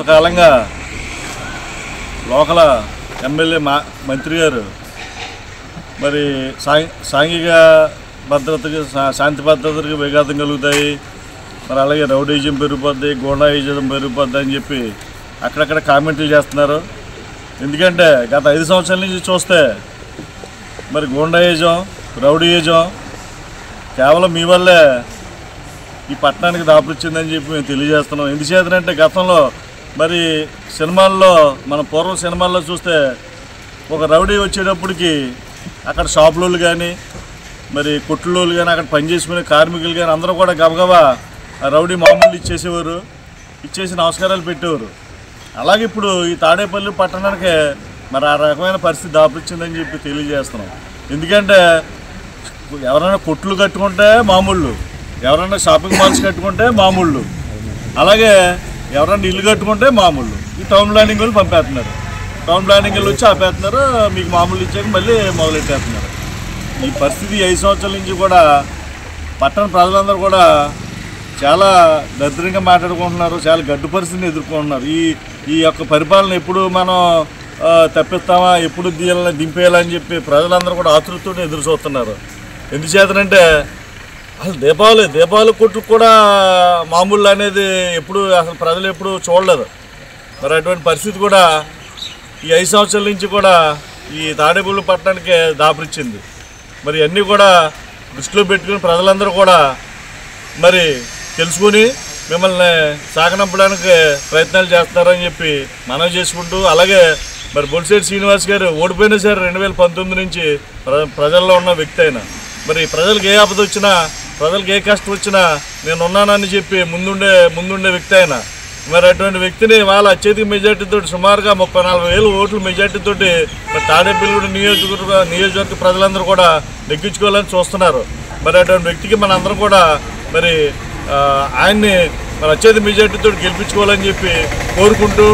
కొంతకాలంగా local MLA మంత్రి గారు మరి సాంఘిక భద్రతకి శాంతి భద్రతకి విఘాతం కలుగుతాయి, మరి అలాగే రౌడీజం పెరిగిపోద్ది, గూండాయిజం పెరిగిపోద్ది అని చెప్పి అక్కడక్కడ కామెంట్లు చేస్తున్నారు. ఎందుకంటే గత 5 సంవత్సరాల నుంచి చూస్తే మరి గూండాయిజం, రౌడీయిజం కేవలం మీ వల్లే ఈ పట్టణానికి దాపురిచ్చిందని చెప్పి మేము తెలియజేస్తున్నాం. ఎందుచేతనంటే గతంలో మరి సినిమాల్లో మన పూర్వం సినిమాల్లో చూస్తే ఒక రౌడీ వచ్చేటప్పటికి అక్కడ షాపులోళ్ళు కానీ మరి కొట్టులోళ్ళు కానీ అక్కడ పనిచేసుకునే కార్మికులు కానీ అందరూ కూడా గబగబా ఆ రౌడీ మామూలు ఇచ్చేసి నమస్కారాలు పెట్టేవారు. అలాగే ఇప్పుడు ఈ తాడేపల్లి పట్టణానికి మరి ఆ రకమైన పరిస్థితి దాపురిచ్చిందని చెప్పి తెలియజేస్తున్నాం. ఎందుకంటే ఎవరైనా కొట్లు కట్టుకుంటే మామూళ్ళు, ఎవరైనా షాపింగ్ మాల్స్ కట్టుకుంటే మామూళ్ళు, అలాగే ఎవరైనా ఇల్లు కట్టుకుంటే మామూళ్ళు. ఈ టౌన్ ప్లానింగ్ వాళ్ళు పంపేస్తున్నారు, టౌన్ ప్లానింగ్ వాళ్ళు వచ్చి ఆపేస్తున్నారు, మీకు మామూలు ఇచ్చాక మళ్ళీ మొదలెట్టేస్తున్నారు. ఈ పరిస్థితి 5 సంవత్సరాల నుంచి కూడా పట్టణ ప్రజలందరూ కూడా చాలా దరిద్రంగా మాట్లాడుకుంటున్నారు, చాలా గడ్డు పరిస్థితిని ఎదుర్కొంటున్నారు. ఈ యొక్క పరిపాలన ఎప్పుడు మనం తప్పిస్తామా, ఎప్పుడు దింపేయాలని చెప్పి ప్రజలందరూ కూడా ఆతృతతో ఎదురు చూస్తున్నారు. ఎందుచేతనంటే అసలు దీపావళి కొట్లు కూడా మామూలు అనేది అసలు ప్రజలు ఎప్పుడు చూడలేదు. మరి అటువంటి పరిస్థితి కూడా ఈ 5 సంవత్సరాల నుంచి కూడా ఈ తాడేపల్లి పట్టణానికి దాపురిచ్చింది. మరి అన్నీ కూడా దృష్టిలో పెట్టుకుని ప్రజలందరూ కూడా మరి తెలుసుకుని మిమ్మల్ని సాగనంపడానికి ప్రయత్నాలు చేస్తున్నారని చెప్పి మనవి చేసుకుంటూ, అలాగే మరి బొలిశెట్టి శ్రీనివాస్ గారు ఓడిపోయినా సరే 2019 నుంచి ప్రజల్లో ఉన్న వ్యక్తి అయినా మరి ప్రజలకు ఏ ఆపద వచ్చినా, ప్రజలకు ఏ కష్టం వచ్చినా నేను ఉన్నానని చెప్పి ముందుండే వ్యక్తి అయినా మరి అటువంటి వ్యక్తిని వాళ్ళ అత్యధిక మెజార్టీతో సుమారుగా 34,000 ఓట్ల మెజార్టీతో మరి తాడేపల్లి నియోజకవర్గ ప్రజలందరూ కూడా నెగ్గించుకోవాలని చూస్తున్నారు. మరి అటువంటి వ్యక్తికి మనందరం కూడా మరి ఆయన్ని మరి అత్యధిక మెజార్టీతో గెలిపించుకోవాలని చెప్పి కోరుకుంటూ